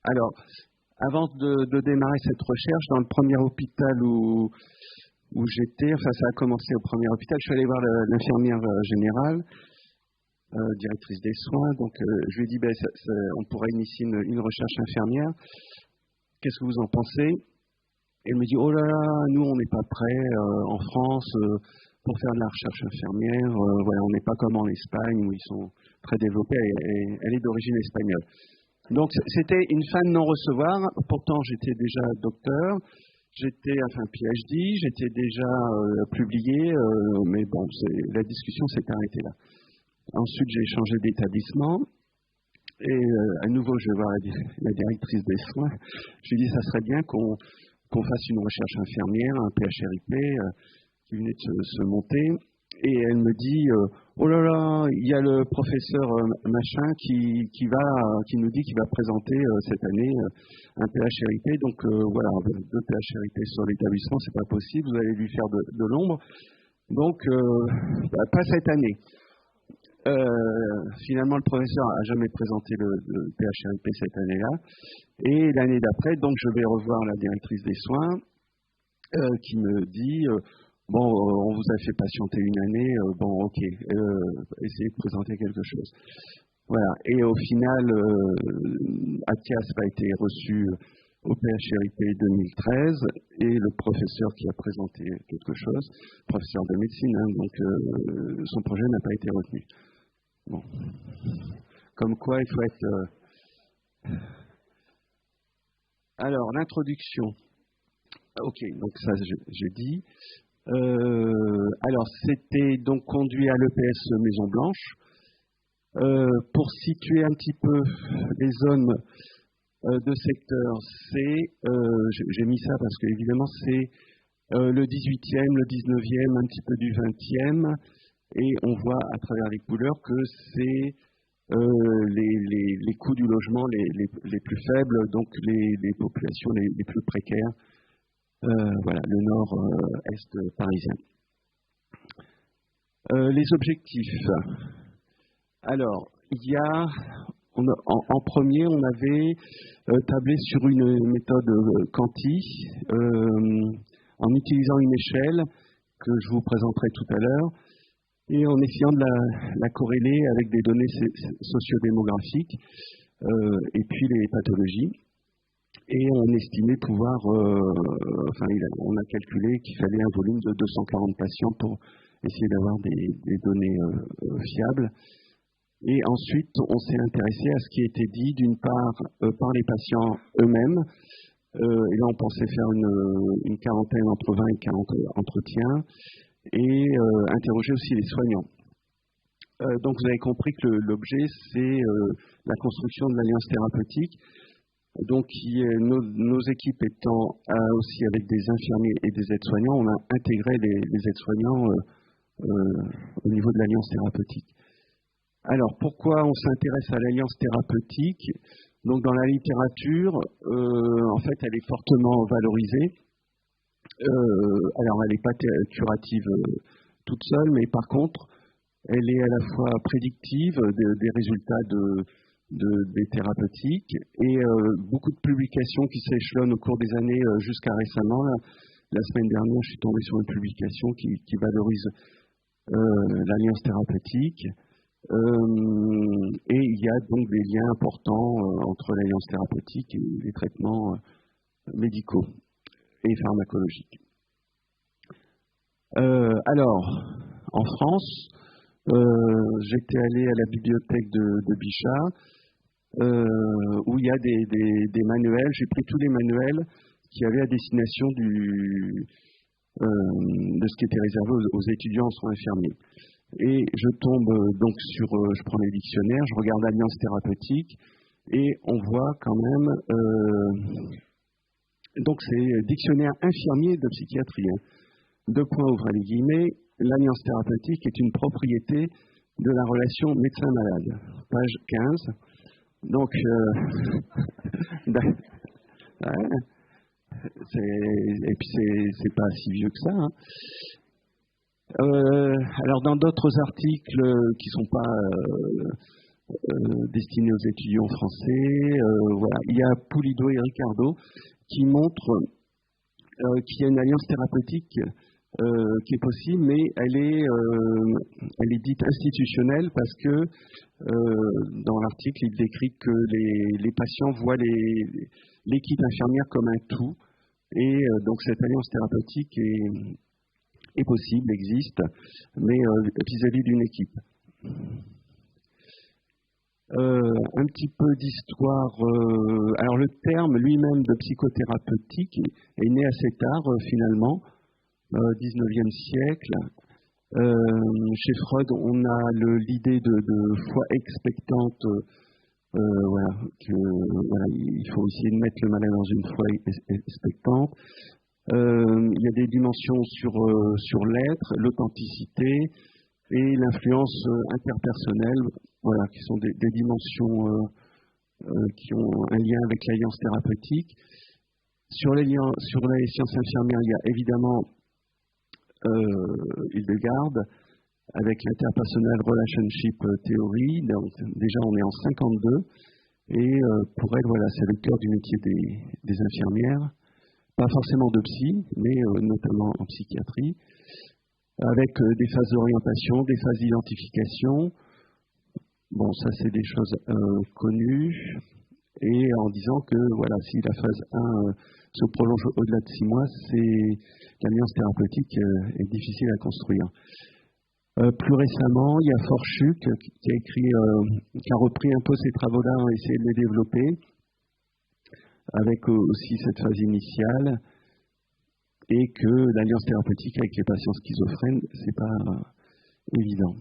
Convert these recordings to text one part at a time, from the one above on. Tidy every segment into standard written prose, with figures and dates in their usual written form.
Alors, avant de démarrer cette recherche, dans le premier hôpital où j'étais, enfin ça a commencé au premier hôpital, je suis allé voir l'infirmière générale, directrice des soins, donc je lui ai dit, on pourrait initier une recherche infirmière, qu'est-ce que vous en pensez? Et elle me dit, oh là là, nous on n'est pas prêts en France pour faire de la recherche infirmière, voilà, on n'est pas comme en Espagne où ils sont très développés, elle est d'origine espagnole. Donc c'était une fin de non-recevoir, pourtant j'étais déjà docteur, j'étais PhD, j'étais déjà publié, mais bon, la discussion s'est arrêtée là. Ensuite j'ai changé d'établissement et à nouveau je vais voir la directrice des soins, je lui ai dit ça serait bien qu'on fasse une recherche infirmière, un PHRIP qui venait de se monter. Et elle me dit, oh là là, il y a le professeur machin qui nous dit qu'il va présenter cette année un PHRIP. Donc voilà, deux PHRIP sur l'établissement, c'est pas possible, vous allez lui faire de l'ombre. Donc, pas cette année. Finalement, le professeur n'a jamais présenté le PHRIP cette année-là. Et l'année d'après, donc je vais revoir la directrice des soins qui me dit... bon, on vous a fait patienter une année, bon, ok, essayez de présenter quelque chose. Voilà, et au final, Athias a été reçu au PHRIP 2013, et le professeur qui a présenté quelque chose, professeur de médecine, donc son projet n'a pas été retenu. Bon. Comme quoi, il faut être... Alors, l'introduction. Ok, donc ça, j'ai dit... alors, c'était donc conduit à l'EPS Maison Blanche. Pour situer un petit peu les zones de secteur C, j'ai mis ça parce que évidemment c'est le 18e, le 19e, un petit peu du 20e, et on voit à travers les couleurs que c'est les coûts du logement les plus faibles, donc les populations les plus précaires. Voilà, le nord-est parisien. Les objectifs. Alors, il y a, en premier, on avait tablé sur une méthode Canty, en utilisant une échelle que je vous présenterai tout à l'heure, et en essayant de la corréler avec des données sociodémographiques, et puis les pathologies. Et on estimait pouvoir, on a calculé qu'il fallait un volume de 240 patients pour essayer d'avoir des données fiables. Et ensuite, on s'est intéressé à ce qui était dit, d'une part, par les patients eux-mêmes. Et là, on pensait faire une quarantaine, entre 20 et 40 entretiens, et interroger aussi les soignants. Donc, vous avez compris que l'objet, c'est la construction de l'alliance thérapeutique. Donc, nos équipes étant aussi avec des infirmiers et des aides-soignants, on a intégré les aides-soignants au niveau de l'alliance thérapeutique. Alors, pourquoi on s'intéresse à l'alliance thérapeutique? Donc, dans la littérature, en fait, elle est fortement valorisée. Alors, elle n'est pas curative toute seule, mais par contre, elle est à la fois prédictive des résultats des thérapeutiques, et beaucoup de publications qui s'échelonnent au cours des années jusqu'à récemment. La semaine dernière, je suis tombé sur une publication qui valorise l'alliance thérapeutique, et il y a donc des liens importants entre l'alliance thérapeutique et les traitements médicaux et pharmacologiques. Alors, en France, j'étais allé à la bibliothèque de Bichat, où il y a des manuels. J'ai pris tous les manuels qui avaient à destination de ce qui était réservé aux étudiants en soins infirmiers. Et je tombe donc je prends les dictionnaires, je regarde l'alliance thérapeutique, et on voit quand même, donc c'est dictionnaire infirmier de psychiatrie. Deux points, ouvrez les guillemets, l'alliance thérapeutique est une propriété de la relation médecin-malade. Page 15. Donc, ouais, et puis c'est pas si vieux que ça. Hein. Alors, dans d'autres articles qui sont pas destinée aux étudiants français. Voilà. Il y a Pulido et Ricardo qui montrent qu'il y a une alliance thérapeutique qui est possible, mais elle est dite institutionnelle parce que dans l'article, il décrit que les patients voient l'équipe infirmière comme un tout, et donc cette alliance thérapeutique est possible, existe, mais vis-à-vis d'une équipe. Un petit peu d'histoire. Alors le terme lui-même de psychothérapeutique est né assez tard finalement, 19e siècle. Chez Freud, on a l'idée de foi expectante. Voilà, il faut essayer de mettre le malade dans une foi expectante. Il y a des dimensions sur l'être, l'authenticité et l'influence interpersonnelle, voilà, qui sont des dimensions qui ont un lien avec l'alliance thérapeutique. Sur les sciences infirmières, il y a évidemment Hildegard avec l'interpersonnel relationship theory. Donc, déjà, on est en 52 et pour elle, voilà, c'est le cœur du métier des infirmières. Pas forcément de psy, mais notamment en psychiatrie, avec des phases d'orientation, des phases d'identification. Bon, ça, c'est des choses connues. Et en disant que, voilà, si la phase 1 se prolonge au-delà de 6 mois, l'alliance thérapeutique est difficile à construire. Plus récemment, il y a Forchuk qui a repris un peu ces travaux-là, a essayé de les développer, avec aussi cette phase initiale, et que l'alliance thérapeutique avec les patients schizophrènes, c'est pas évident.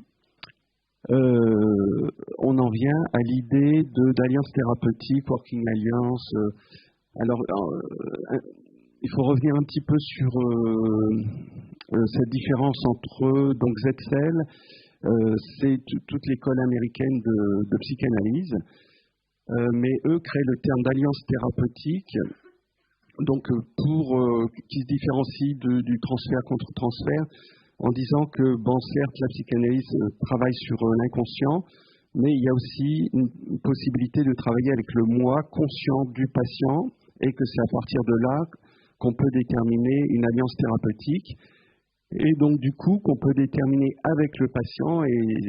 On en vient à l'idée d'alliance thérapeutique, working alliance. Alors, il faut revenir un petit peu sur cette différence entre donc Zetzel, c'est toute l'école américaine de psychanalyse, mais eux créent le terme d'alliance thérapeutique, donc qui se différencie du transfert contre transfert, en disant que, bon, certes, la psychanalyse travaille sur l'inconscient, mais il y a aussi une possibilité de travailler avec le moi conscient du patient, et que c'est à partir de là qu'on peut déterminer une alliance thérapeutique, et donc du coup qu'on peut déterminer avec le patient et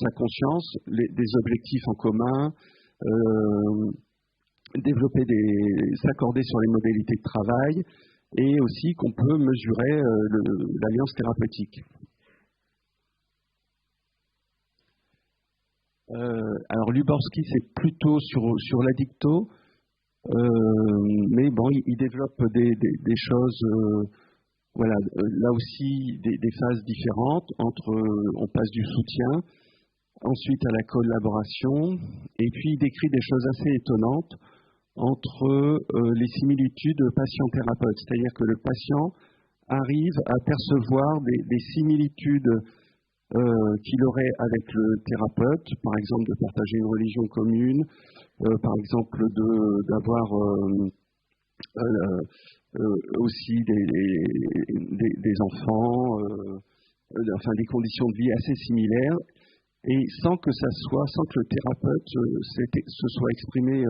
sa conscience des objectifs en commun, s'accorder sur les modalités de travail, et aussi qu'on peut mesurer l'alliance thérapeutique. Alors Luborsky, c'est plutôt sur l'addicto, mais bon, il développe des choses, voilà, là aussi des phases différentes, on passe du soutien, ensuite à la collaboration, et puis il décrit des choses assez étonnantes entre les similitudes patient-thérapeute, c'est-à-dire que le patient arrive à percevoir des similitudes qu'il aurait avec le thérapeute, par exemple de partager une religion commune, par exemple d'avoir aussi des enfants, enfin des conditions de vie assez similaires, et sans que le thérapeute se soit exprimé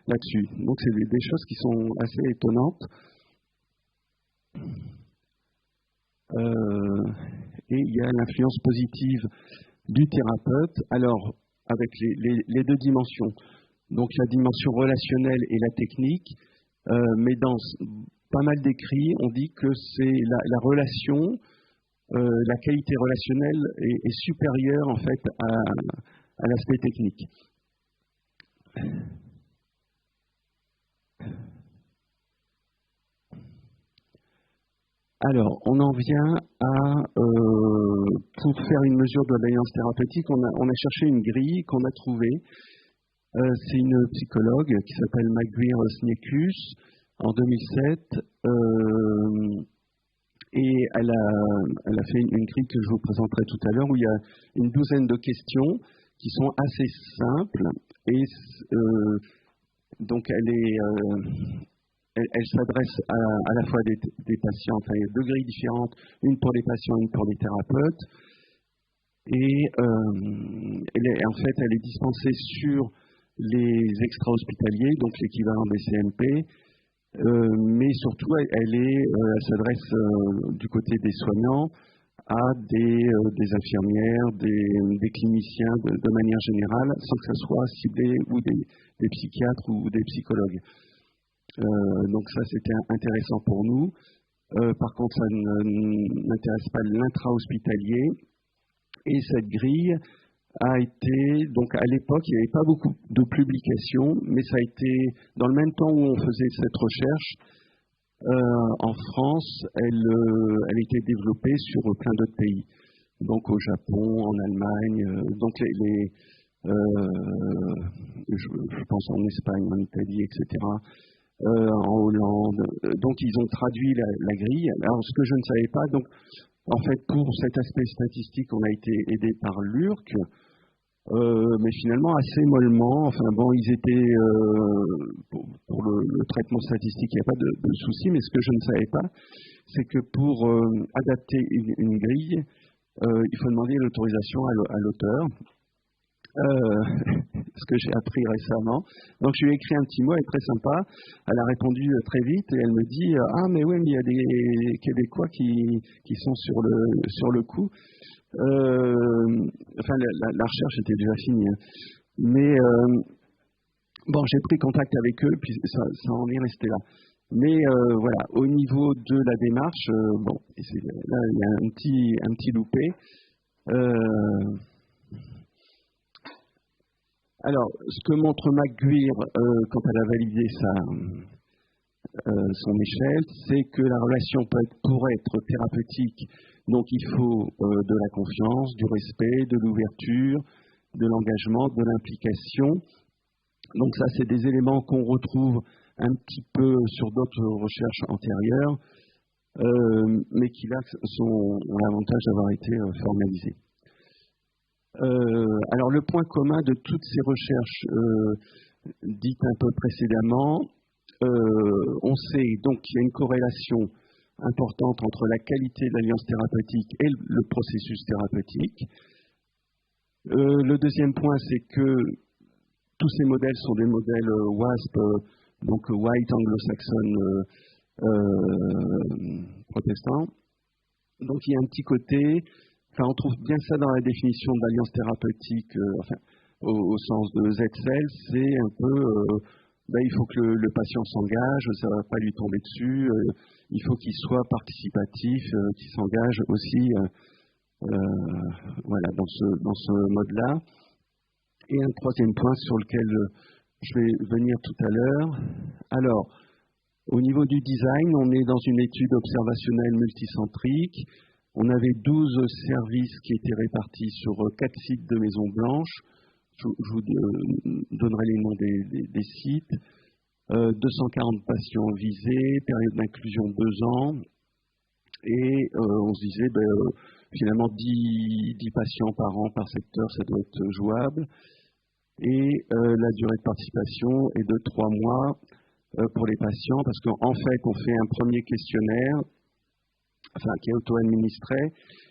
là-dessus. Donc c'est des choses qui sont assez étonnantes. Et il y a l'influence positive du thérapeute, alors avec les deux dimensions, donc la dimension relationnelle et la technique, mais dans pas mal d'écrits, on dit que c'est la relation, la qualité relationnelle est supérieure en fait à l'aspect technique. Alors, on en vient à, pour faire une mesure de l'alliance thérapeutique, on a cherché une grille qu'on a trouvée. C'est une psychologue qui s'appelle Maguire Snekus en 2007. Et elle a fait une grille que je vous présenterai tout à l'heure, où il y a une douzaine de questions qui sont assez simples. Et donc, elle s'adresse à la fois des patients, enfin, il y a deux grilles différentes, une pour les patients, une pour les thérapeutes. Et en fait, elle est dispensée sur les extra-hospitaliers, donc l'équivalent des CMP, mais surtout, elle s'adresse du côté des soignants à des infirmières, des cliniciens de manière générale, sans que ça soit ciblé, ou des psychiatres ou des psychologues. Donc ça, c'était intéressant pour nous. Par contre, ça n'intéresse pas l'intra-hospitalier. Et cette grille a été, donc à l'époque, il n'y avait pas beaucoup de publications, mais ça a été, dans le même temps où on faisait cette recherche, en France, elle a été développée sur plein d'autres pays. Donc au Japon, en Allemagne, donc je pense en Espagne, en Italie, etc., en Hollande. Donc ils ont traduit la grille. Alors ce que je ne savais pas, donc en fait pour cet aspect statistique, on a été aidé par l'URC, mais finalement assez mollement. Enfin bon, ils étaient pour le traitement statistique, il n'y a pas de souci, mais ce que je ne savais pas, c'est que pour adapter une grille, il faut demander l'autorisation à l'auteur. Ce que j'ai appris récemment. Donc je lui ai écrit un petit mot, elle est très sympa. Elle a répondu très vite et elle me dit ah mais oui, mais il y a des Québécois qui sont sur le coup. Enfin la recherche était déjà finie, hein. Mais bon, j'ai pris contact avec eux puis ça en est resté là. Mais voilà, au niveau de la démarche, bon, là il y a un petit loupé. Alors, ce que montre McGuire quand elle a validé son échelle, c'est que la relation pourrait être thérapeutique. Donc, il faut de la confiance, du respect, de l'ouverture, de l'engagement, de l'implication. Donc, ça, c'est des éléments qu'on retrouve un petit peu sur d'autres recherches antérieures, mais qui là ont l'avantage d'avoir été formalisés. Alors le point commun de toutes ces recherches dites un peu précédemment, on sait donc qu'il y a une corrélation importante entre la qualité de l'alliance thérapeutique et le processus thérapeutique. Le deuxième point, c'est que tous ces modèles sont des modèles WASP, donc White Anglo-Saxon protestant. Donc il y a un petit côté. Enfin, on trouve bien ça dans la définition de l'alliance thérapeutique, au sens de Zetzel, c'est un peu, il faut que le patient s'engage, ça ne va pas lui tomber dessus, il faut qu'il soit participatif, qu'il s'engage aussi, voilà, dans ce mode-là. Et un troisième point sur lequel je vais venir tout à l'heure. Alors, au niveau du design, on est dans une étude observationnelle multicentrique. On avait 12 services qui étaient répartis sur 4 sites de Maison-Blanche. Je vous donnerai les noms des sites. 240 patients visés, période d'inclusion 2 ans. Et on se disait, finalement, 10 patients par an par secteur, ça doit être jouable. Et la durée de participation est de 3 mois pour les patients, parce qu'en fait, on fait un premier questionnaire, qui est auto-administré,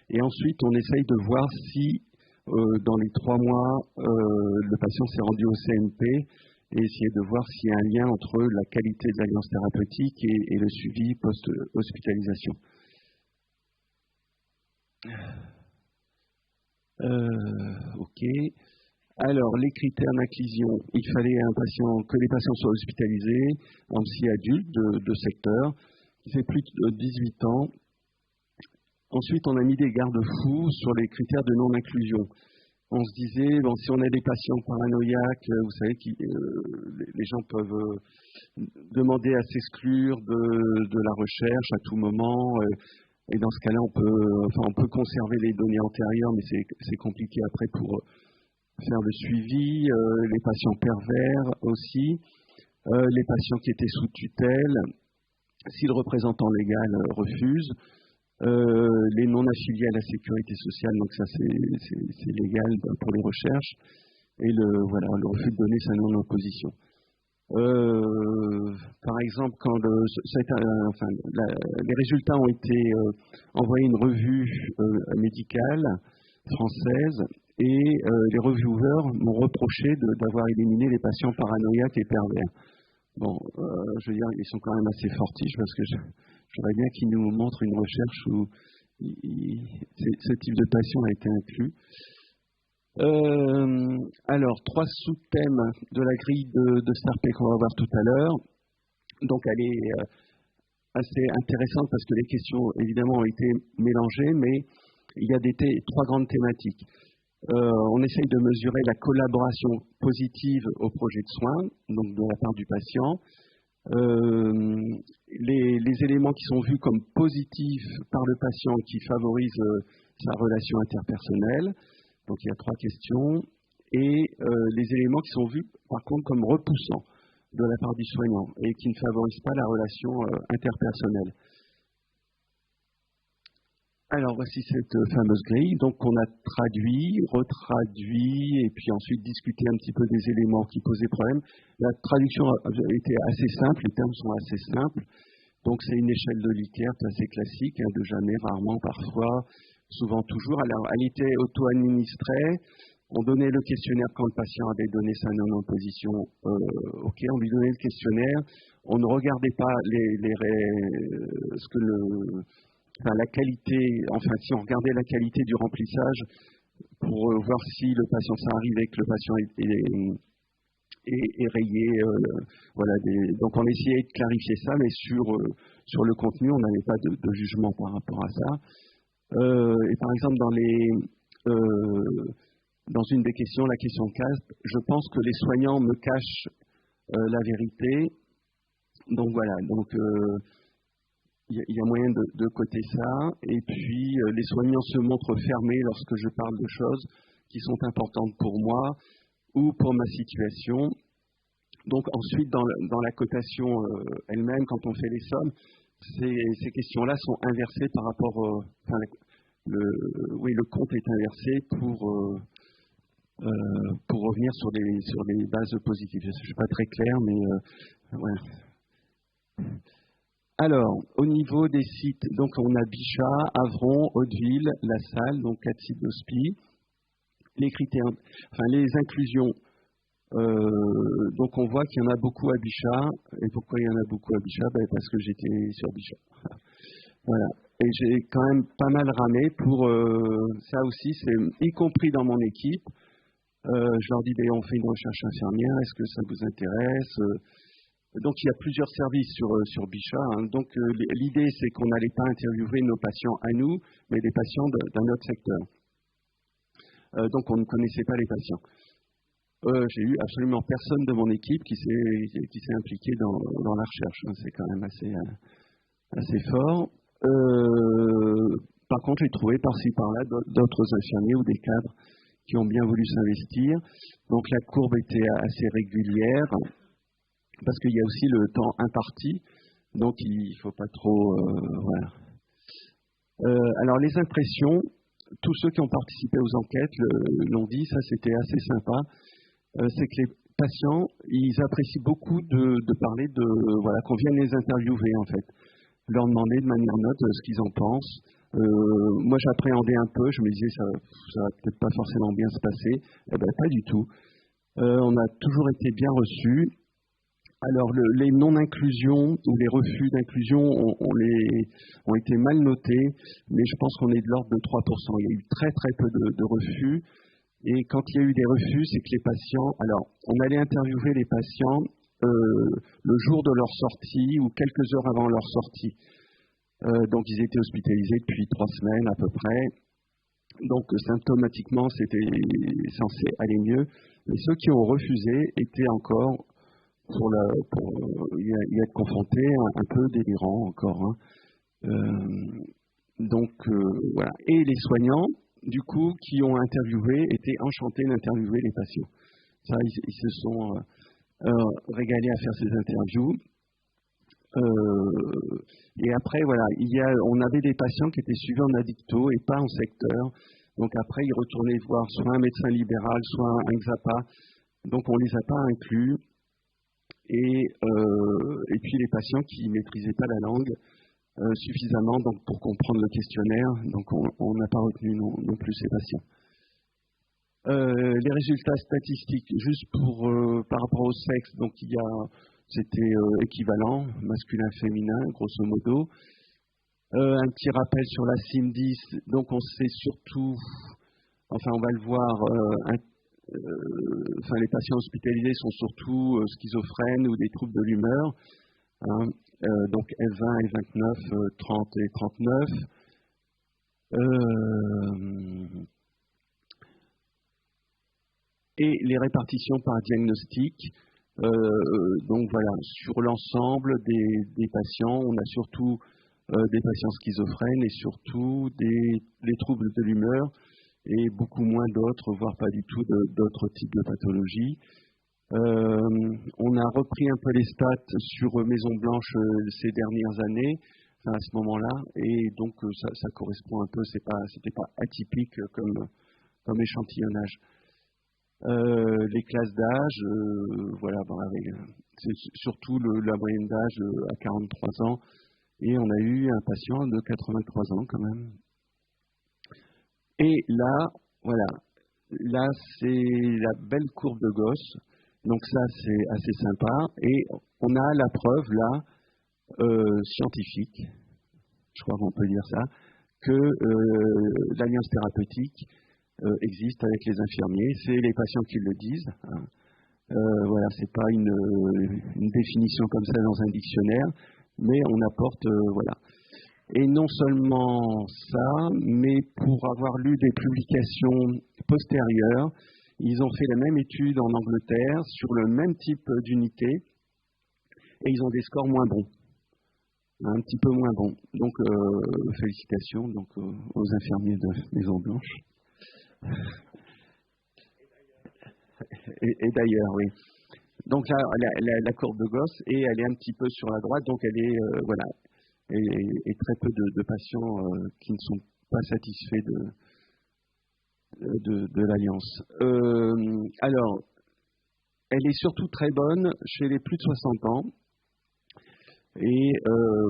et ensuite on essaye de voir si dans les 3 mois le patient s'est rendu au CMP et essayer de voir s'il y a un lien entre la qualité de l'alliance thérapeutique et le suivi post-hospitalisation. Ok. Alors, les critères d'inclusion, il fallait que les patients soient hospitalisés, en psy adulte de secteur, qui fait plus de 18 ans. Ensuite, on a mis des garde-fous sur les critères de non-inclusion. On se disait, si on a des patients paranoïaques, vous savez, les gens peuvent demander à s'exclure de la recherche à tout moment. Et dans ce cas-là, on peut conserver les données antérieures, mais c'est compliqué après pour faire le suivi. Les patients pervers aussi. Les patients qui étaient sous tutelle, si le représentant légal refuse. Les non-affiliés à la sécurité sociale, donc ça c'est légal pour les recherches, et le refus de donner sa non-opposition. Par exemple, quand les résultats ont été envoyés à une revue médicale, française et les reviewers m'ont reproché d'avoir éliminé les patients paranoïaques et pervers. Bon, je veux dire, ils sont quand même assez fortiches parce que j'aimerais bien qu'ils nous montrent une recherche où ce type de patient a été inclus. Alors, 3 sous-thèmes de la grille de STARPE qu'on va voir tout à l'heure. Donc, elle est assez intéressante parce que les questions, évidemment, ont été mélangées, mais il y a 3 grandes thématiques. On essaye de mesurer la collaboration positive au projet de soins, donc de la part du patient. Les éléments qui sont vus comme positifs par le patient qui favorisent sa relation interpersonnelle. Donc il y a 3 questions. Et les éléments qui sont vus par contre comme repoussants de la part du soignant et qui ne favorisent pas la relation interpersonnelle. Alors voici cette fameuse grille. Donc on a traduit, retraduit et puis ensuite discuté un petit peu des éléments qui posaient problème. La traduction a été assez simple, les termes sont assez simples. Donc c'est une échelle de Likert assez classique, de jamais, rarement, parfois, souvent, toujours. Alors elle était auto-administrée. On donnait le questionnaire quand le patient avait donné sa non-opposition. OK, on lui donnait le questionnaire. On ne regardait pas la qualité, enfin si on regardait la qualité du remplissage pour voir si le patient, ça arrivait que le patient est rayé. Voilà, donc on essayait de clarifier ça, mais sur le contenu, on n'avait pas de jugement par rapport à ça. Et par exemple, dans une des questions, la question 4, je pense que les soignants me cachent la vérité. Donc voilà, il y a moyen de coter ça. Et puis, les soignants se montrent fermés lorsque je parle de choses qui sont importantes pour moi ou pour ma situation. Donc ensuite, dans la cotation elle-même, quand on fait les sommes, ces questions-là sont inversées par rapport... le compte est inversé pour revenir sur les bases positives. Je ne suis pas très clair, mais voilà. Alors, au niveau des sites, donc on a Bichat, Avron, Hauteville, La Salle, donc 4 sites d'hospi. Les critères, enfin les inclusions. Donc on voit qu'il y en a beaucoup à Bichat. Et pourquoi il y en a beaucoup à Bichat? Parce que j'étais sur Bichat. Voilà. Et j'ai quand même pas mal ramé pour ça aussi, c'est y compris dans mon équipe. Je leur dis, on fait une recherche infirmière, est-ce que ça vous intéresse? Donc il y a plusieurs services sur Bichat. Donc l'idée, c'est qu'on n'allait pas interviewer nos patients à nous, mais des patients d'un autre secteur. Donc on ne connaissait pas les patients. J'ai eu absolument personne de mon équipe qui s'est impliqué dans la recherche. C'est quand même assez fort. Par contre, j'ai trouvé par-ci par-là d'autres infirmiers ou des cadres qui ont bien voulu s'investir. Donc la courbe était assez régulière parce qu'il y a aussi le temps imparti. Donc il ne faut pas trop... voilà. Alors les impressions, tous ceux qui ont participé aux enquêtes l'ont dit, ça c'était assez sympa. C'est que les patients, ils apprécient beaucoup de parler voilà, qu'on vienne les interviewer en fait. Leur demander de manière neutre ce qu'ils en pensent. Moi, j'appréhendais un peu, je me disais ça va peut-être pas forcément bien se passer. Eh bien, pas du tout. On a toujours été bien reçus. Alors, les non-inclusions ou les refus d'inclusion ont été mal notés, mais je pense qu'on est de l'ordre de 3%. Il y a eu très très peu de refus. Et quand il y a eu des refus, c'est que les patients... Alors, on allait interviewer les patients le jour de leur sortie ou quelques heures avant leur sortie. Donc ils étaient hospitalisés depuis 3 semaines à peu près. Donc symptomatiquement c'était censé aller mieux. Mais ceux qui ont refusé étaient encore y être confrontés un peu délirants encore. Donc voilà. Et les soignants, du coup, qui ont interviewé, étaient enchantés d'interviewer les patients. Ça, ils se sont régalés à faire ces interviews. Et après, voilà, on avait des patients qui étaient suivis en addicto et pas en secteur. Donc après, ils retournaient voir soit un médecin libéral, soit un XAPA. Donc on ne les a pas inclus. Et puis les patients qui ne maîtrisaient pas la langue suffisamment donc, pour comprendre le questionnaire. Donc on n'a pas retenu non plus ces patients. Les résultats statistiques, juste pour par rapport au sexe, donc c'était équivalent, masculin-féminin, grosso modo. Un petit rappel sur la CIM-10, donc on sait surtout, enfin on va le voir, les patients hospitalisés sont surtout schizophrènes ou des troubles de l'humeur, hein, donc F20 et 29, 30 et 39. Et les répartitions par diagnostic. Donc voilà, sur l'ensemble des patients, on a surtout des patients schizophrènes et surtout des troubles de l'humeur et beaucoup moins d'autres, voire pas du tout d'autres types de pathologies. On a repris un peu les stats sur Maison Blanche ces dernières années, enfin, à ce moment-là, et donc ça correspond un peu, c'était pas atypique comme échantillonnage. Les classes d'âge, voilà, c'est surtout la moyenne d'âge à 43 ans, et on a eu un patient de 83 ans quand même. Et là, voilà, là c'est la belle courbe de Gauss, donc ça c'est assez sympa, et on a la preuve là, scientifique, je crois qu'on peut dire ça, que l'alliance thérapeutique existe avec les infirmiers, c'est les patients qui le disent. Hein. Voilà, c'est pas une définition comme ça dans un dictionnaire, mais on apporte, voilà. Et non seulement ça, mais pour avoir lu des publications postérieures, ils ont fait la même étude en Angleterre sur le même type d'unité et ils ont des scores moins bons, un petit peu moins bons. Donc, félicitations donc, aux infirmiers de Maison Blanche. Et d'ailleurs, oui. Donc là, la courbe de Gauss, et elle est un petit peu sur la droite, donc elle est, voilà, et très peu de patients qui ne sont pas satisfaits de l'alliance. Alors, elle est surtout très bonne chez les plus de 60 ans, et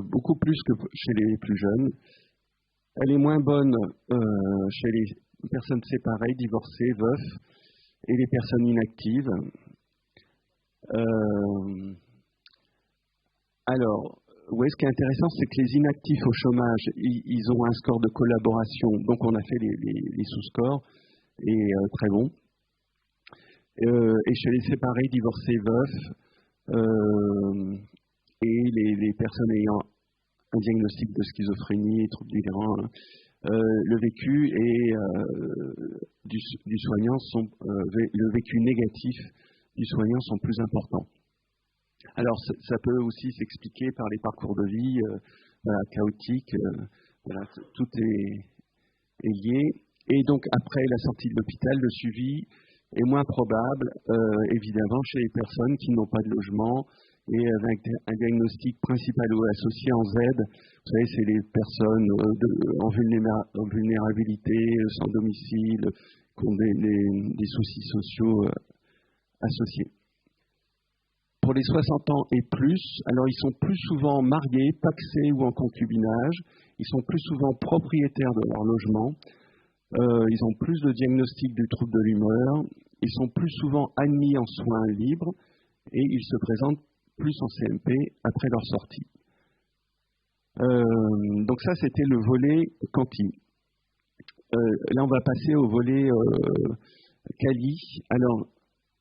beaucoup plus que chez les plus jeunes. Elle est moins bonne chez les personnes séparées, divorcées, veufs, et les personnes inactives. Alors, ce qui est intéressant, c'est que les inactifs au chômage, ils ont un score de collaboration. Donc, on a fait les sous-scores, et très bon. Et chez les séparés, divorcés, veufs, et les personnes ayant un diagnostic de schizophrénie, troubles délirants, le vécu et du soignant le vécu négatif du soignant sont plus importants. Alors, ça peut aussi s'expliquer par les parcours de vie voilà, chaotiques. Voilà, tout est lié. Et donc, après la sortie de l'hôpital, le suivi est moins probable, évidemment, chez les personnes qui n'ont pas de logement et avec un diagnostic principal ou associé en Z. Vous savez, c'est les personnes en vulnérabilité, sans domicile, qui ont des soucis sociaux associés. Pour les 60 ans et plus, alors ils sont plus souvent mariés, pacsés ou en concubinage, ils sont plus souvent propriétaires de leur logement, ils ont plus de diagnostics du trouble de l'humeur, ils sont plus souvent admis en soins libres et ils se présentent plus en CMP après leur sortie. Donc ça, c'était le volet quanti. Là, on va passer au volet quali. Alors,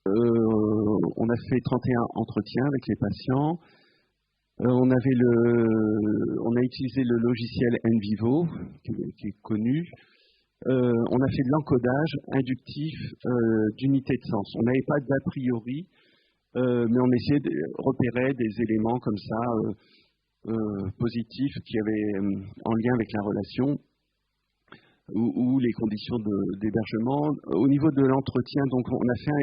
on a fait 31 entretiens avec les patients. On a utilisé le logiciel NVivo, qui est connu. On a fait de l'encodage inductif d'unité de sens. On n'avait pas d'a priori, mais on essayait de repérer des éléments comme ça positifs qui avaient en lien avec la relation ou les conditions d'hébergement. Au niveau de l'entretien, donc on a fait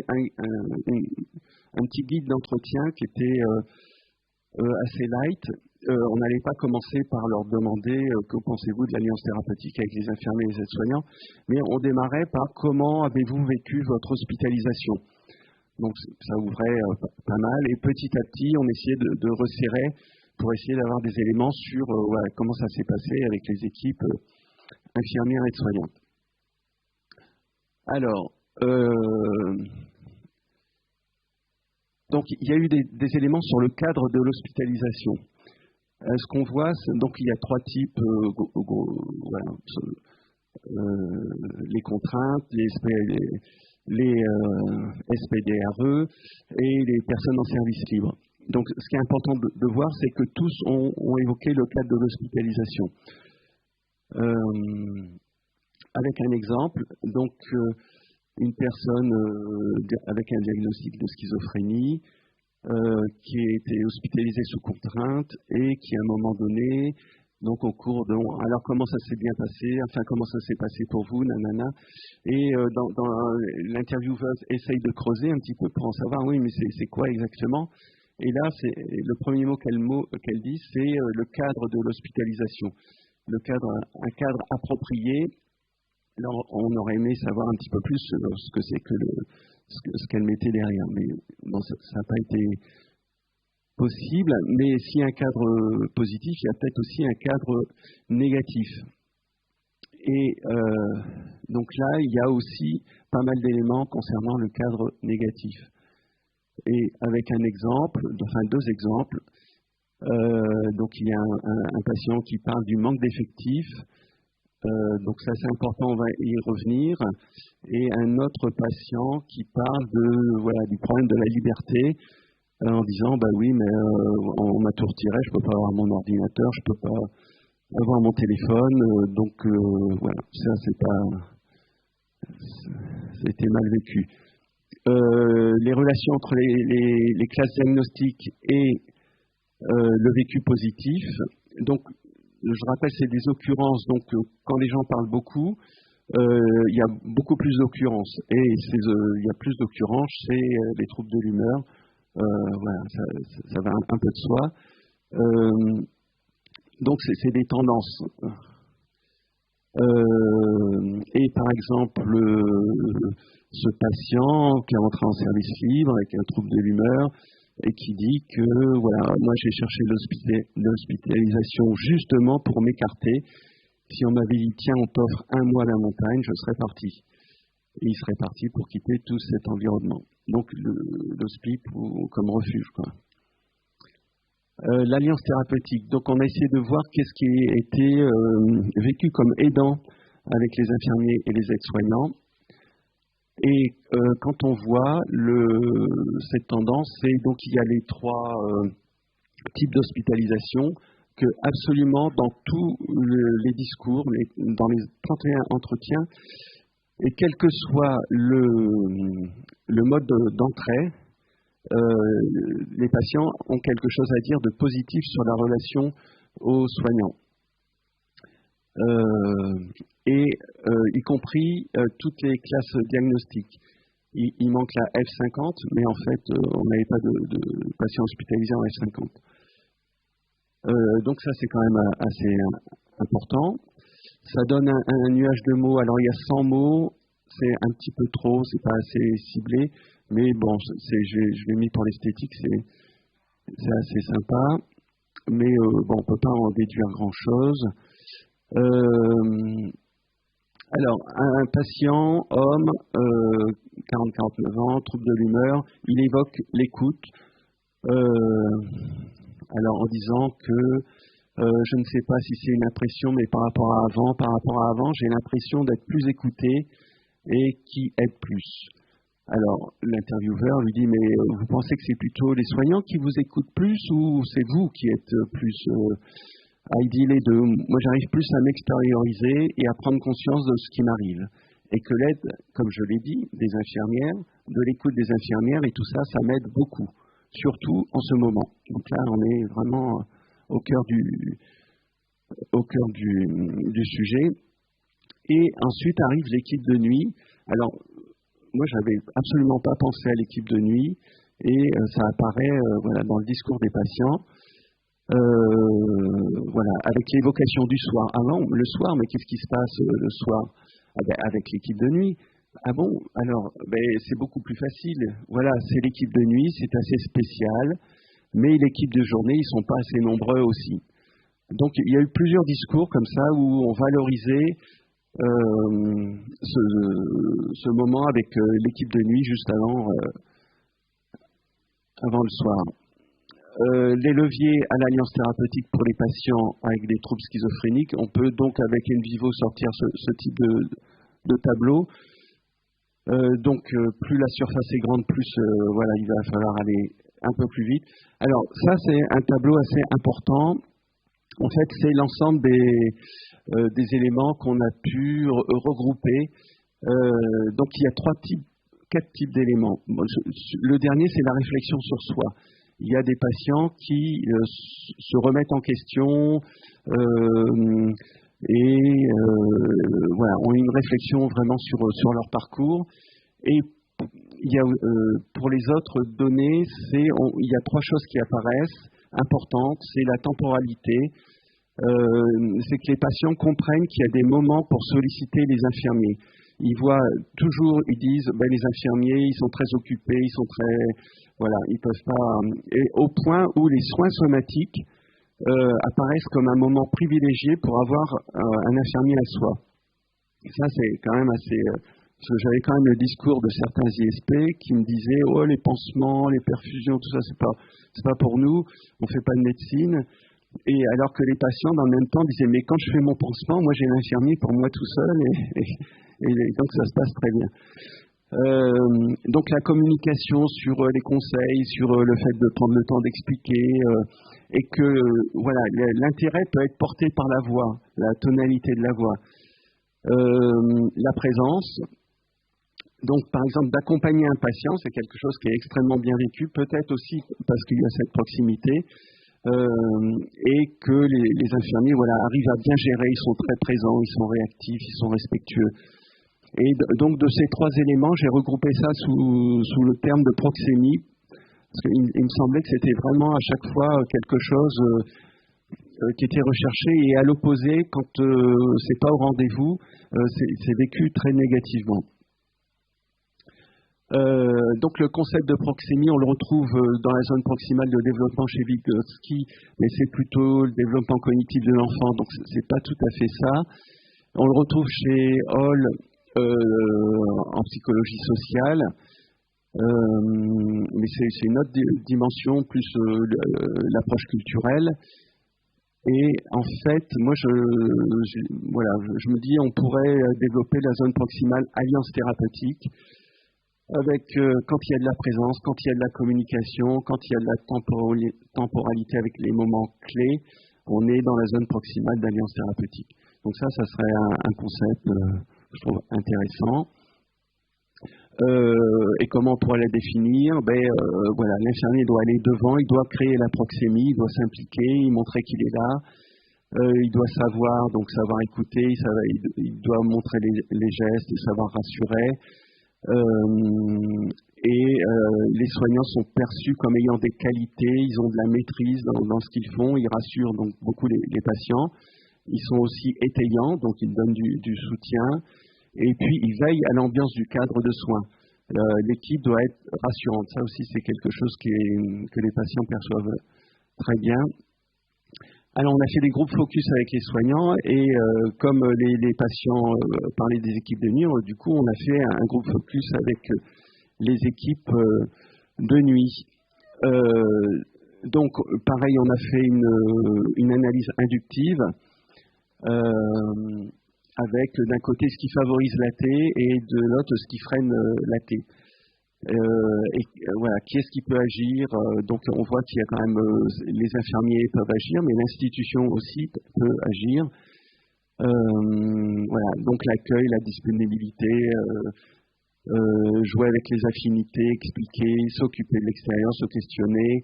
un petit guide d'entretien qui était assez light. On n'allait pas commencer par leur demander que pensez-vous de l'alliance thérapeutique avec les infirmiers et les aides-soignants, mais on démarrait par comment avez-vous vécu votre hospitalisation. Donc ça ouvrait pas mal, et petit à petit on essayait de resserrer pour essayer d'avoir des éléments sur comment ça s'est passé avec les équipes infirmières et aides-soignantes. Alors, Donc, il y a eu des éléments sur le cadre de l'hospitalisation. Ce qu'on voit, donc il y a 3 types, voilà, les contraintes, les SPDRE et les personnes en service libre. Donc, ce qui est important de voir, c'est que tous ont évoqué le cadre de l'hospitalisation. Avec un exemple, donc une personne avec un diagnostic de schizophrénie qui a été hospitalisée sous contrainte et qui, à un moment donné, donc au cours de... Alors, comment ça s'est bien passé? Enfin, comment ça s'est passé pour vous, nanana? Et dans l'intervieweuse essaye de creuser un petit peu pour en savoir, oui, mais c'est quoi exactement? Et là, le premier mot qu'elle dit, c'est le cadre de l'hospitalisation. Un cadre approprié. Là, on aurait aimé savoir un petit peu plus ce que c'est que ce qu'elle mettait derrière. Mais bon, ça n'a pas été possible. Mais s'il y a un cadre positif, il y a peut-être aussi un cadre négatif. Et donc là, il y a aussi pas mal d'éléments concernant le cadre négatif. Et avec un exemple, enfin 2 exemples, donc il y a un patient qui parle du manque d'effectifs, donc ça c'est important, on va y revenir, et un autre patient qui parle du problème de la liberté, en disant bah oui mais on m'a tout retiré, je peux pas avoir mon ordinateur, je peux pas avoir mon téléphone, donc voilà, ça c'était mal vécu. Les relations entre les classes diagnostiques et le vécu positif. Donc, je rappelle, c'est des occurrences. Donc, quand les gens parlent beaucoup, il y a beaucoup plus d'occurrences. Et il y a plus d'occurrences chez les troubles de l'humeur. Voilà, ça va un peu de soi. Donc, c'est des tendances. Et par exemple, ce patient qui est entré en service libre avec un trouble de l'humeur et qui dit que voilà, moi j'ai cherché l'hospitalisation justement pour m'écarter. Si on m'avait dit tiens, on t'offre 1 mois à la montagne, je serais parti. Et il serait parti pour quitter tout cet environnement. Donc l'hospice comme refuge, quoi. L'alliance thérapeutique. Donc on a essayé de voir qu'est-ce qui a été vécu comme aidant avec les infirmiers et les aides-soignants. Et quand on voit cette tendance, c'est donc il y a les 3 types d'hospitalisation que absolument dans tous les discours, dans les 31 entretiens, et quel que soit le mode d'entrée, les patients ont quelque chose à dire de positif sur la relation aux soignants. Y compris toutes les classes diagnostiques. Il manque la F50, mais en fait, on n'avait pas de patients hospitalisés en F50. Donc ça, c'est quand même assez important. Ça donne un nuage de mots. Alors, il y a 100 mots, c'est un petit peu trop, c'est pas assez ciblé, mais bon, je l'ai mis pour l'esthétique, c'est assez sympa. Mais bon, on ne peut pas en déduire grand-chose. Alors, un patient, homme, 40-49 ans, trouble de l'humeur, il évoque l'écoute, alors en disant que je ne sais pas si c'est une impression, mais par rapport à avant, j'ai l'impression d'être plus écouté et qui aide plus. Alors, l'intervieweur lui dit, mais vous pensez que c'est plutôt les soignants qui vous écoutent plus ou c'est vous qui êtes plus... il dit les deux. Moi, j'arrive plus à m'extérioriser et à prendre conscience de ce qui m'arrive. Et que l'aide, comme je l'ai dit, des infirmières, de l'écoute des infirmières et tout ça, ça m'aide beaucoup. Surtout en ce moment. Donc là, on est vraiment au cœur du sujet. Et ensuite arrive l'équipe de nuit. Alors, moi, j'avais absolument pas pensé à l'équipe de nuit. Et ça apparaît dans le discours des patients. Avec l'évocation du soir. Ah non, le soir, mais qu'est-ce qui se passe le soir avec l'équipe de nuit? Ah bon, alors, c'est beaucoup plus facile. Voilà, c'est l'équipe de nuit, c'est assez spécial, mais l'équipe de journée, ils ne sont pas assez nombreux aussi. Donc, il y a eu plusieurs discours comme ça où on valorisait ce moment avec l'équipe de nuit juste avant le soir. Les leviers à l'Alliance thérapeutique pour les patients avec des troubles schizophréniques. On peut donc avec Envivo sortir ce type de tableau. Plus la surface est grande, plus voilà, il va falloir aller un peu plus vite. Alors ça, c'est un tableau assez important. En fait, c'est l'ensemble des éléments qu'on a pu regrouper. Donc il y a quatre types d'éléments. Le dernier, c'est la réflexion sur soi. Il y a des patients qui se remettent en question voilà, ont une réflexion vraiment sur leur parcours. Et il y a, pour les autres données, il y a trois choses qui apparaissent importantes. C'est la temporalité. C'est que les patients comprennent qu'il y a des moments pour solliciter les infirmiers. Ils disent, les infirmiers, ils sont très occupés, ils sont très, voilà, ils peuvent pas. Et au point où les soins somatiques apparaissent comme un moment privilégié pour avoir un infirmier à soi. Et ça, c'est quand même assez. Parce que j'avais quand même le discours de certains ISP qui me disaient, oh, les pansements, les perfusions, tout ça, c'est pas pour nous, on fait pas de médecine. Et alors que les patients, dans le même temps, disaient, mais quand je fais mon pansement, moi j'ai l'infirmier pour moi tout seul, et donc ça se passe très bien. Donc la communication sur les conseils, sur le fait de prendre le temps d'expliquer, et que voilà, l'intérêt peut être porté par la voix, la tonalité de la voix. La présence, donc par exemple d'accompagner un patient, c'est quelque chose qui est extrêmement bien vécu, peut-être aussi parce qu'il y a cette proximité, et que les infirmiers arrivent à bien gérer, ils sont très présents, ils sont réactifs, ils sont respectueux. Et donc de ces trois éléments, j'ai regroupé ça sous le terme de proxémie, parce qu'il me semblait que c'était vraiment à chaque fois quelque chose qui était recherché, et à l'opposé, quand c'est pas au rendez-vous, c'est vécu très négativement. Donc le concept de proxémie, on le retrouve dans la zone proximale de développement chez Vygotsky, mais c'est plutôt le développement cognitif de l'enfant, donc c'est pas tout à fait ça. On le retrouve chez Hall en psychologie sociale, mais c'est une autre dimension, plus l'approche culturelle. Et en fait, moi je me dis on pourrait développer la zone proximale alliance thérapeutique, avec quand il y a de la présence, quand il y a de la communication, quand il y a de la temporalité avec les moments clés, on est dans la zone proximale d'alliance thérapeutique. Donc ça serait un concept, je trouve, intéressant. Et comment on pourrait la définir? L'infirmier doit aller devant, il doit créer la proxémie, il doit s'impliquer, il montrer qu'il est là, il doit savoir écouter, il doit montrer les gestes, savoir rassurer. Les soignants sont perçus comme ayant des qualités, ils ont de la maîtrise dans ce qu'ils font, ils rassurent donc beaucoup les patients. Ils sont aussi étayants, donc ils donnent du soutien, et puis ils veillent à l'ambiance du cadre de soins. L'équipe doit être rassurante, ça aussi c'est quelque chose que les patients perçoivent très bien. Alors on a fait des groupes focus avec les soignants, et comme les patients parlaient des équipes de nuit, du coup on a fait un groupe focus avec les équipes de nuit. Donc pareil, on a fait une analyse inductive avec d'un côté ce qui favorise l'AT et de l'autre ce qui freine l'AT. Qui est-ce qui peut agir? Donc on voit qu'il y a quand même les infirmiers peuvent agir, mais l'institution aussi peut agir. Donc l'accueil, la disponibilité, jouer avec les affinités, expliquer, s'occuper de l'extérieur, se questionner,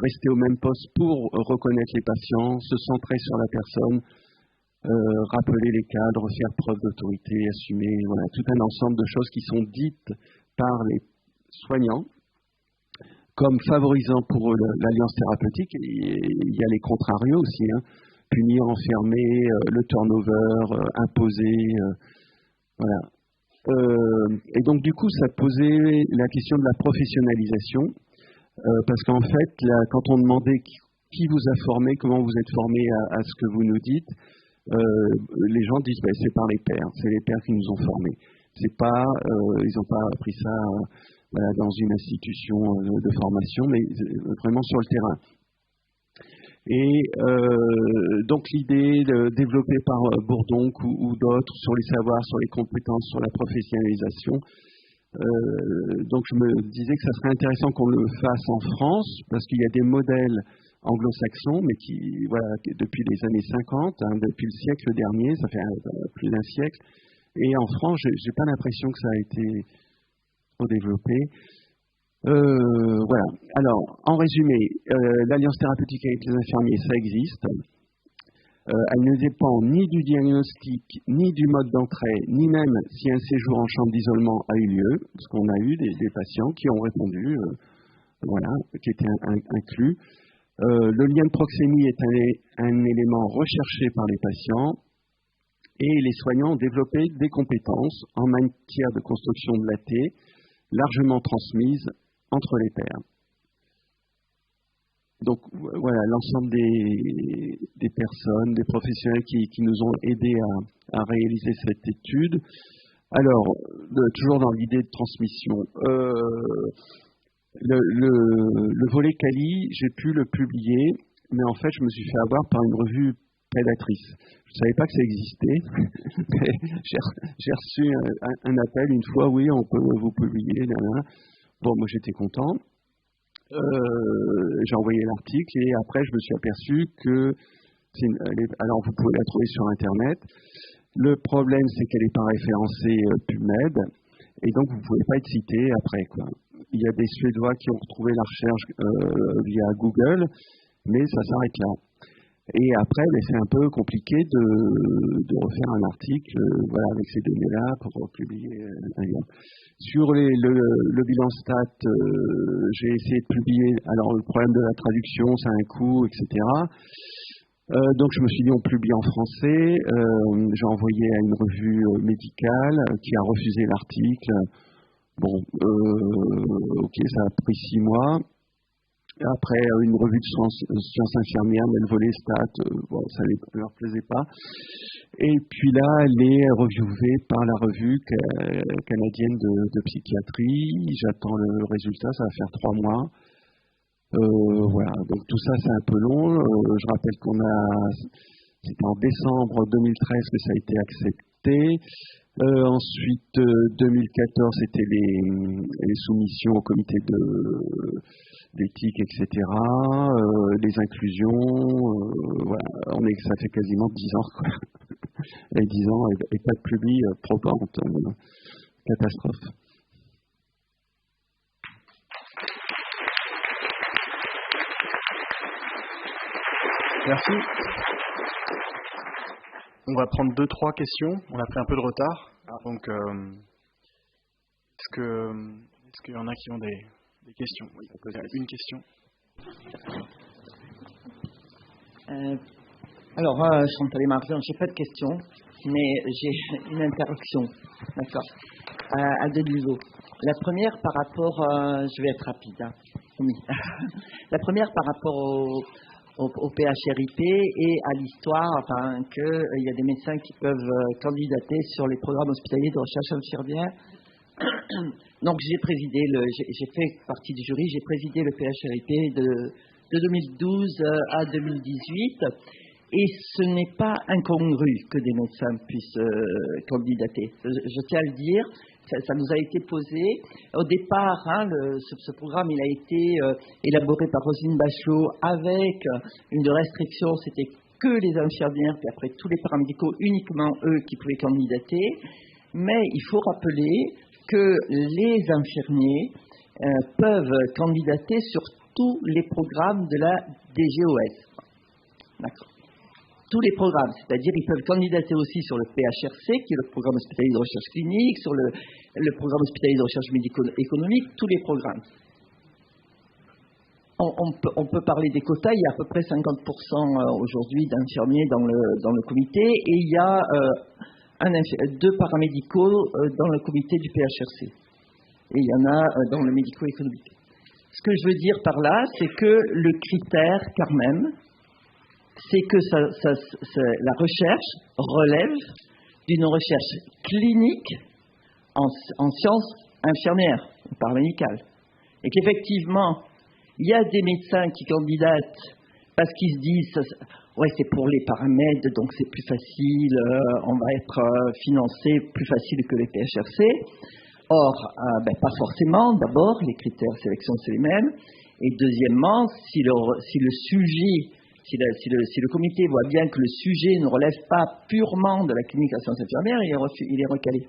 rester au même poste pour reconnaître les patients, se centrer sur la personne, rappeler les cadres, faire preuve d'autorité, assumer, tout un ensemble de choses qui sont dites par les soignants comme favorisant pour l'alliance thérapeutique. Il y a les contrarios aussi, punir, enfermer, le turnover, imposer, et donc du coup ça posait la question de la professionnalisation, parce qu'en fait quand on demandait qui vous a formé, comment vous êtes formé à ce que vous nous dites, les gens disent c'est par les pairs, c'est les pairs qui nous ont formés. C'est pas, ils n'ont pas appris ça dans une institution de formation, mais vraiment sur le terrain. Et donc l'idée développée par Bourdonc ou d'autres sur les savoirs, sur les compétences, sur la professionnalisation, donc je me disais que ça serait intéressant qu'on le fasse en France, parce qu'il y a des modèles anglo-saxons, mais qui, voilà, depuis les années 50, depuis le siècle dernier, ça fait plus d'un siècle, et en France, j'ai pas l'impression que ça a été trop développé. Voilà. Alors, en résumé, l'alliance thérapeutique avec les infirmiers, ça existe. Elle ne dépend ni du diagnostic, ni du mode d'entrée, ni même si un séjour en chambre d'isolement a eu lieu, parce qu'on a eu des patients qui ont répondu, voilà, qui étaient inclus. Le lien de proxémie est un élément recherché par les patients et les soignants ont développé des compétences en matière de construction de l'AT largement transmises entre les pairs. Donc voilà, l'ensemble des personnes, des professionnels qui nous ont aidés à réaliser cette étude. Alors, toujours dans l'idée de transmission, le volet Cali, j'ai pu le publier, mais en fait, je me suis fait avoir par une revue prédatrice. Je ne savais pas que ça existait, mais j'ai reçu un appel une fois, oui, on peut vous publier. Bon, moi j'étais content. J'ai envoyé l'article et après je me suis aperçu que, alors vous pouvez la trouver sur Internet, le problème c'est qu'elle n'est pas référencée PubMed et donc vous ne pouvez pas être cité après, quoi. Il y a des Suédois qui ont retrouvé la recherche via Google, mais ça s'arrête là. Et après, c'est un peu compliqué de refaire un article voilà, avec ces données-là pour publier un lien. Sur le bilan stat, j'ai essayé de publier. Alors, le problème de la traduction, ça a un coût, etc. Donc, je me suis dit, on publie en français. J'ai envoyé à une revue médicale qui a refusé l'article. Bon, ok, ça a pris 6 mois. Après, une revue de sciences infirmières, mais le volet stat, bon, ça ne leur plaisait pas. Et puis là, elle est reviewée par la revue canadienne de psychiatrie. J'attends le résultat, ça va faire 3 mois. Voilà, donc tout ça, c'est un peu long. Je rappelle c'était en décembre 2013 que ça a été accepté. Ensuite, 2014, c'était les soumissions au comité d'éthique, etc. Les inclusions, voilà, ça fait quasiment 10 ans, quoi. Et 10 ans, et pas de publi probante, catastrophe. Merci. On va prendre 2-3 questions. On a pris un peu de retard. Donc, est-ce qu'il y en a qui ont des questions? Oui, une question. Alors, Chantal et Marion, j'ai pas de questions, mais j'ai une interaction, d'accord, à deux niveaux. La première par rapport, je vais être rapide, hein. Oui. La première par rapport au PHRIP et à l'histoire, enfin, qu'il y a des médecins qui peuvent candidater sur les programmes hospitaliers de recherche infirmière. Donc j'ai fait partie du jury, j'ai présidé le PHRIP de 2012 à 2018 et ce n'est pas incongru que des médecins puissent candidater. Je tiens à le dire, ça nous a été posé. Au départ, ce programme il a été élaboré par Roselyne Bachelot avec une restriction, c'était que les infirmières, puis après tous les paramédicaux, uniquement eux qui pouvaient candidater. Mais il faut rappeler que les infirmiers peuvent candidater sur tous les programmes de la DGOS. D'accord. Tous les programmes, c'est-à-dire ils peuvent candidater aussi sur le PHRC, qui est le programme hospitalier de recherche clinique, sur le programme hospitalier de recherche médico-économique, tous les programmes. On peut parler des quotas, il y a à peu près 50% aujourd'hui d'infirmiers dans le comité, et il y a 2 paramédicaux dans le comité du PHRC. Et il y en a dans le médico-économique. Ce que je veux dire par là, c'est que le critère, quand même, c'est que la recherche relève d'une recherche clinique en sciences infirmières, paramédicales. Et qu'effectivement, il y a des médecins qui candidatent parce qu'ils se disent ouais, c'est pour les paramètres, donc c'est plus facile, on va être financé plus facile que les PHRC. Or, pas forcément. D'abord, les critères de sélection, c'est les mêmes. Et deuxièmement, si le comité voit bien que le sujet ne relève pas purement de la clinique à sciences infirmières, il est recalé.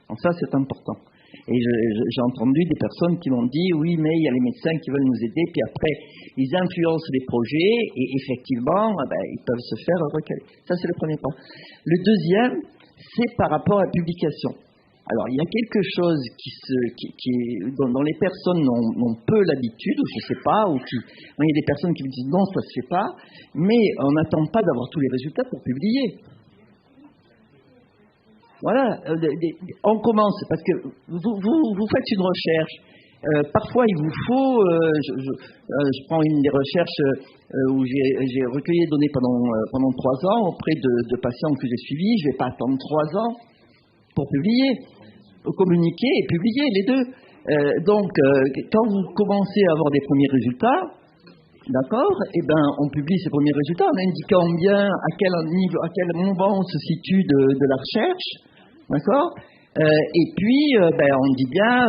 Donc ça, c'est important. Et j'ai entendu des personnes qui m'ont dit oui, mais il y a les médecins qui veulent nous aider, puis après ils influencent les projets et effectivement ils peuvent se faire recaler. Ça, c'est le premier point. Le deuxième, c'est par rapport à la publication. Alors, il y a quelque chose dont les personnes n'ont peu l'habitude, ou je ne sais pas, il y a des personnes qui me disent non, ça ne se fait pas, mais on n'attend pas d'avoir tous les résultats pour publier. Voilà, on commence, parce que vous faites une recherche. Parfois, il vous faut, je prends une des recherches où j'ai recueilli des données pendant 3 ans auprès de patients que j'ai suivis. Je ne vais pas attendre 3 ans pour publier, communiquer et publier, les deux. Donc, quand vous commencez à avoir des premiers résultats, d'accord, on publie ces premiers résultats en indiquant bien à quel moment on se situe de la recherche, d'accord. Et puis, on dit bien,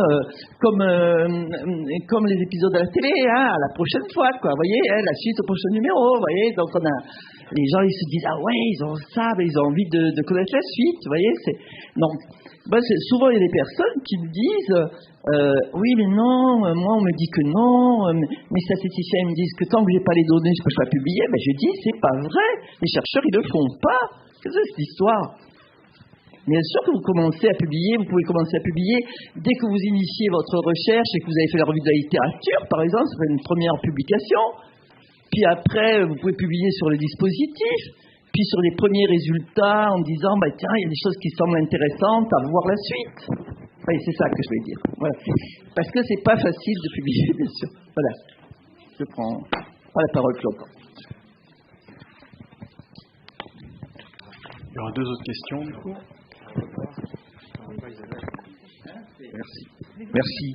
comme les épisodes de la télé, à la prochaine fois, quoi. Vous voyez, la suite au prochain numéro, vous voyez. Donc, les gens, ils se disent, ah ouais, ils ont ça, mais ils ont envie de connaître la suite, vous voyez. Donc, souvent, il y a des personnes qui me disent, oui, mais non, moi, on me dit que non, mes statisticiens me disent que tant que j'ai pas les données, je peux pas publier. Je dis, c'est pas vrai. Les chercheurs, ils le font pas. Qu'est-ce que c'est cette histoire? Bien sûr que vous commencez à publier, vous pouvez commencer à publier dès que vous initiez votre recherche et que vous avez fait la revue de la littérature, par exemple, ça fait une première publication. Puis après, vous pouvez publier sur le dispositif, puis sur les premiers résultats en disant, tiens, il y a des choses qui semblent intéressantes, à voir la suite. Oui, c'est ça que je vais dire. Voilà. Parce que c'est pas facile de publier, bien sûr. Voilà. Je prends la parole, Claude. Il y aura 2 autres questions, du coup. Merci.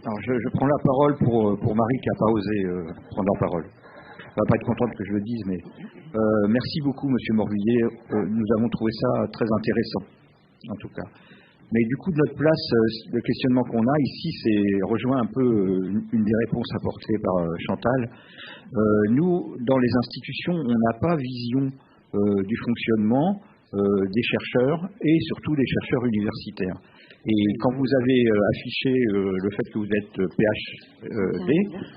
Alors je prends la parole pour Marie qui n'a pas osé prendre la parole. Elle va pas être contente que je le dise, mais merci beaucoup, Monsieur Morvillier. Nous avons trouvé ça très intéressant, en tout cas. Mais du coup, de notre place, le questionnement qu'on a ici, c'est rejoint un peu une des réponses apportées par Chantal. Nous, dans les institutions, on n'a pas vision du fonctionnement des chercheurs et surtout des chercheurs universitaires. Et quand vous avez affiché le fait que vous êtes PhD,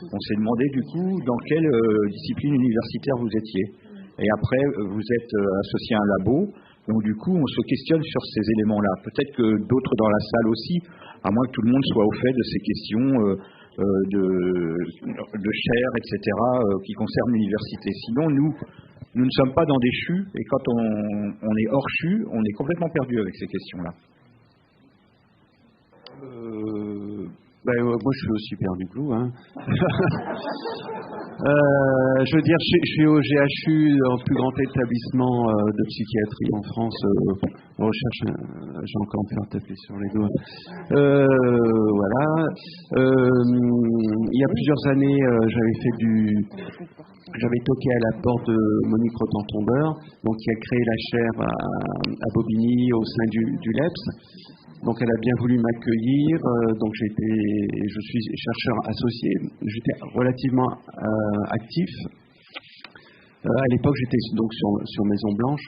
on s'est demandé du coup dans quelle discipline universitaire vous étiez. Et après, vous êtes associé à un labo, donc du coup, on se questionne sur ces éléments-là. Peut-être que d'autres dans la salle aussi, à moins que tout le monde soit au fait de ces questions de chaires, etc., qui concernent l'université. Sinon, nous ne sommes pas dans des chus, et quand on est hors chus, on est complètement perdu avec ces questions-là. Moi, je suis aussi perdu que vous. Je veux dire, je suis au GHU, le plus grand établissement de psychiatrie en France. Recherche, j'ai encore peur de taper sur les doigts. Voilà. Il y a plusieurs années, j'avais toqué à la porte de Monique Rotan-Tombeur, donc qui a créé la chaire à Bobigny au sein du LEPS. Donc elle a bien voulu m'accueillir, donc je suis chercheur associé, j'étais relativement actif. À l'époque j'étais donc sur Maison Blanche,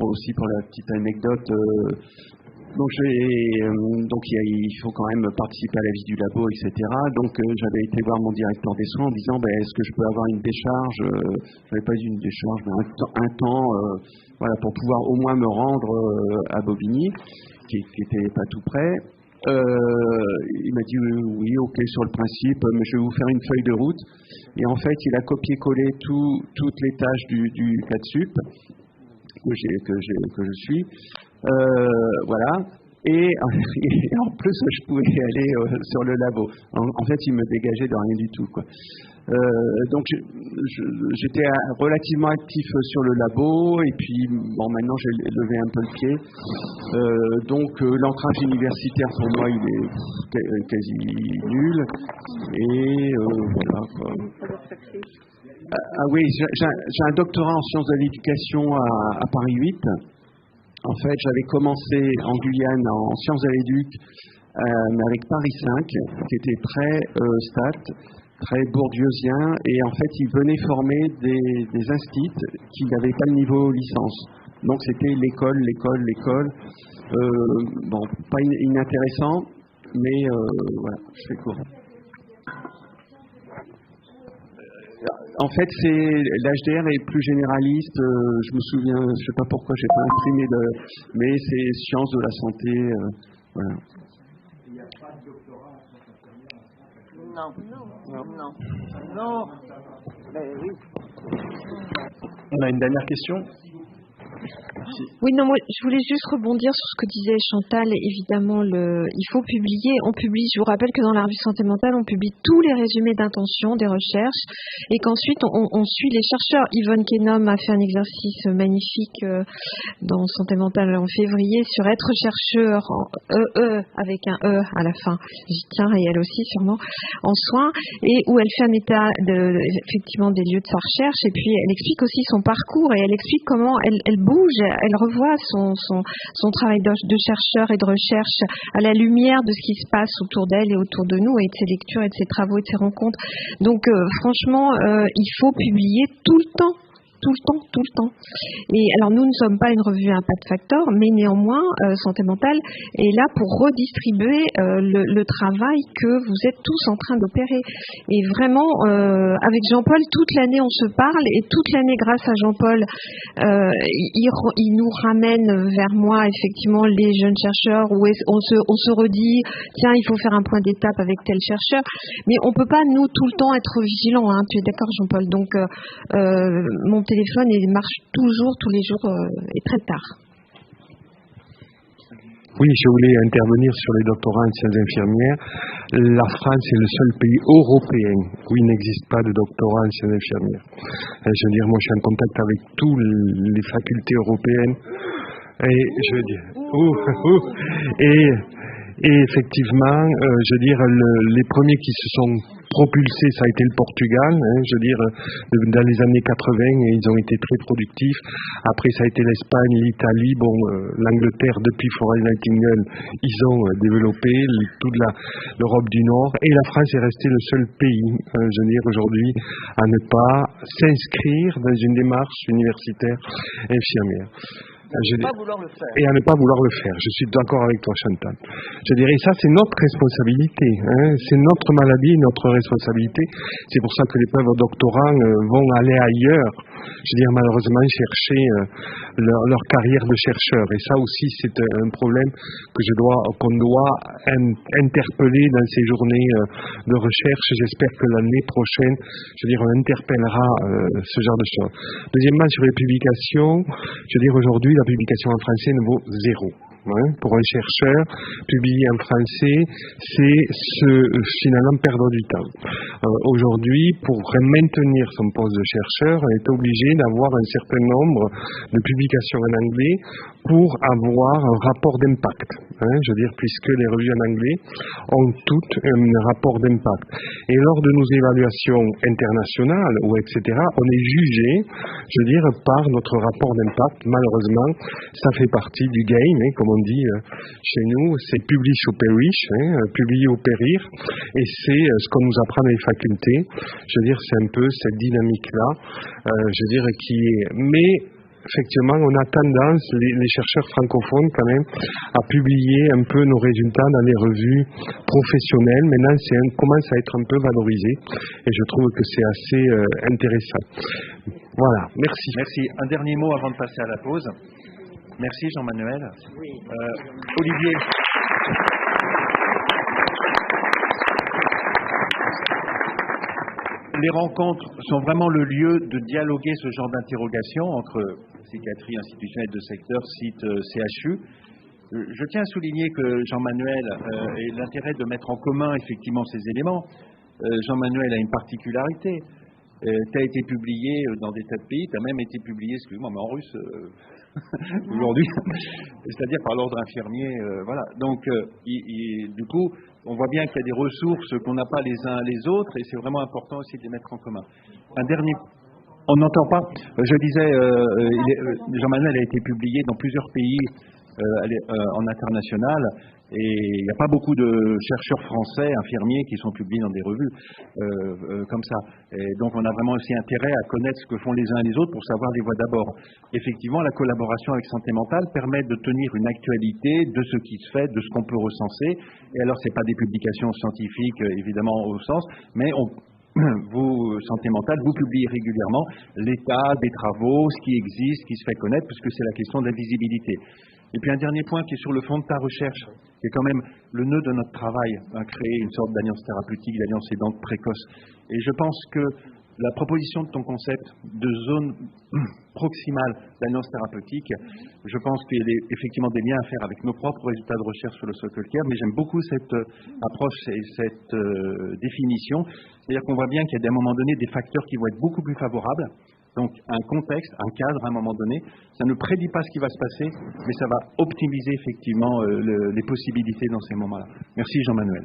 aussi pour la petite anecdote. Donc il faut quand même participer à la vie du labo, etc. Donc j'avais été voir mon directeur des soins en disant est-ce que je peux avoir une décharge, j'avais pas dit une décharge, mais un temps voilà, pour pouvoir au moins me rendre à Bobigny, qui était pas tout près. Il m'a dit oui, ok sur le principe, mais je vais vous faire une feuille de route. Et en fait, il a copié-collé toutes les tâches du CADSUP que je suis. Voilà. Et en plus, je pouvais aller sur le labo. En fait, il me dégageait de rien du tout, quoi. Donc, j'étais relativement actif sur le labo et puis maintenant j'ai levé un peu le pied. Donc l'ancrage universitaire pour moi il est quasi nul et voilà quoi. Ah oui, j'ai un doctorat en sciences de l'éducation à Paris 8. En fait, j'avais commencé en Guyane en sciences de l'éduc, mais avec Paris 5, qui était très stat, très bourdieusien, et en fait, ils venaient former des instituts qui n'avaient pas le niveau licence. Donc, c'était l'école. Bon, pas inintéressant, mais voilà, je fais court. En fait, l'HDR est plus généraliste. Je me souviens, je sais pas pourquoi j'ai pas imprimé mais c'est sciences de la santé. Voilà. Il n'y a pas de doctorat en sciences infirmières ? Non. Ben oui. On a une dernière question. Merci. Oui, non, moi, je voulais juste rebondir sur ce que disait Chantal. Évidemment, il faut publier. On publie, je vous rappelle que dans la revue Santé Mentale, on publie tous les résumés d'intention des recherches et qu'ensuite, on suit les chercheurs. Yvonne Kennom a fait un exercice magnifique dans Santé Mentale en février sur être chercheur en avec un E à la fin. J'y tiens, et elle aussi, sûrement, en soins, et où elle fait un état effectivement des lieux de sa recherche, et puis elle explique aussi son parcours et elle explique comment elle bouge, elle revoit son travail de chercheur et de recherche à la lumière de ce qui se passe autour d'elle et autour de nous, et de ses lectures et de ses travaux et de ses rencontres. Donc franchement, il faut publier tout le temps. Et alors nous ne sommes pas une revue Impact Factor, mais néanmoins Santé Mentale est là pour redistribuer le travail que vous êtes tous en train d'opérer. Et vraiment, avec Jean-Paul, toute l'année on se parle, et toute l'année grâce à Jean-Paul, il nous ramène vers moi effectivement les jeunes chercheurs, où on se redit, tiens, il faut faire un point d'étape avec tel chercheur, mais on peut pas nous tout le temps être vigilants, hein, tu es d'accord Jean-Paul? Donc mon téléphone il marche toujours, tous les jours et très tard. Oui, je voulais intervenir sur les doctorats en sciences infirmières. La France est le seul pays européen où il n'existe pas de doctorat en sciences infirmières. Je veux dire, moi je suis en contact avec toutes les facultés européennes et je veux dire, et effectivement, je veux dire, les premiers qui se sont propulsés, ça a été le Portugal, je veux dire, dans les années 80, ils ont été très productifs. Après, ça a été l'Espagne, l'Italie, l'Angleterre, depuis Florence Nightingale, ils ont développé toute l'Europe du Nord, et la France est restée le seul pays, je veux dire, aujourd'hui, à ne pas s'inscrire dans une démarche universitaire infirmière. Et à ne pas vouloir le faire. Je suis d'accord avec toi, Chantal. Je dirais, ça, c'est notre responsabilité. C'est notre maladie, notre responsabilité. C'est pour ça que les pauvres doctorants vont aller ailleurs. Je veux dire, malheureusement, chercher leur carrière de chercheur. Et ça aussi, c'est un problème qu'on doit interpeller dans ces journées de recherche. J'espère que l'année prochaine, je veux dire, on interpellera ce genre de choses. Deuxièmement, sur les publications, je veux dire, aujourd'hui, la publication en français ne vaut 0. Pour un chercheur, publier en français, c'est finalement perdre du temps. Aujourd'hui, pour maintenir son poste de chercheur, on est obligé d'avoir un certain nombre de publications en anglais pour avoir un rapport d'impact. Je veux dire, puisque les revues en anglais ont toutes un rapport d'impact. Et lors de nos évaluations internationales, etc., on est jugé, je veux dire, par notre rapport d'impact. Malheureusement, ça fait partie du game, comme on dit chez nous, c'est publish ou perish, publier ou périr, et c'est ce qu'on nous apprend dans les facultés. Je veux dire, c'est un peu cette dynamique-là, je veux dire, qui est... Mais effectivement, on a tendance, les chercheurs francophones quand même, à publier un peu nos résultats dans les revues professionnelles. Maintenant, commence à être un peu valorisé, et je trouve que c'est assez intéressant. Voilà, merci. Merci. Un dernier mot avant de passer à la pause. Merci Jean-Manuel. Oui. Olivier. Les rencontres sont vraiment le lieu de dialoguer ce genre d'interrogation entre psychiatrie institutionnelle de secteur, site, CHU. Je tiens à souligner que Jean-Manuel ait l'intérêt de mettre en commun effectivement ces éléments. Jean-Manuel a une particularité. tu as été publié dans des tas de pays, tu as même été publié, excuse-moi, mais en russe aujourd'hui, c'est-à-dire par l'ordre infirmier, voilà. Donc, du coup, on voit bien qu'il y a des ressources qu'on n'a pas les uns les autres, et c'est vraiment important aussi de les mettre en commun. Un dernier... On n'entend pas. Je disais, Jean-Manuel a été publié dans plusieurs pays en international, et il n'y a pas beaucoup de chercheurs français, infirmiers, qui sont publiés dans des revues comme ça. Et donc on a vraiment aussi intérêt à connaître ce que font les uns et les autres pour savoir les voies d'abord. Effectivement, la collaboration avec Santé Mentale permet de tenir une actualité de ce qui se fait, de ce qu'on peut recenser. Et alors, ce n'est pas des publications scientifiques, évidemment, au sens, mais vous, Santé Mentale, vous publiez régulièrement l'état des travaux, ce qui existe, ce qui se fait connaître, puisque c'est la question de la visibilité. Et puis un dernier point qui est sur le fond de ta recherche, qui est quand même le nœud de notre travail, à créer une sorte d'alliance thérapeutique, d'alliance aidante précoce. Et je pense que la proposition de ton concept de zone proximale d'alliance thérapeutique, je pense qu'il y a effectivement des liens à faire avec nos propres résultats de recherche sur le social care, mais j'aime beaucoup cette approche et cette définition. C'est-à-dire qu'on voit bien qu'il y a à un moment donné des facteurs qui vont être beaucoup plus favorables. Donc un contexte, un cadre à un moment donné, ça ne prédit pas ce qui va se passer, mais ça va optimiser effectivement les possibilités dans ces moments-là. Merci Jean-Manuel.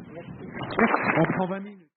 On prend 20 minutes.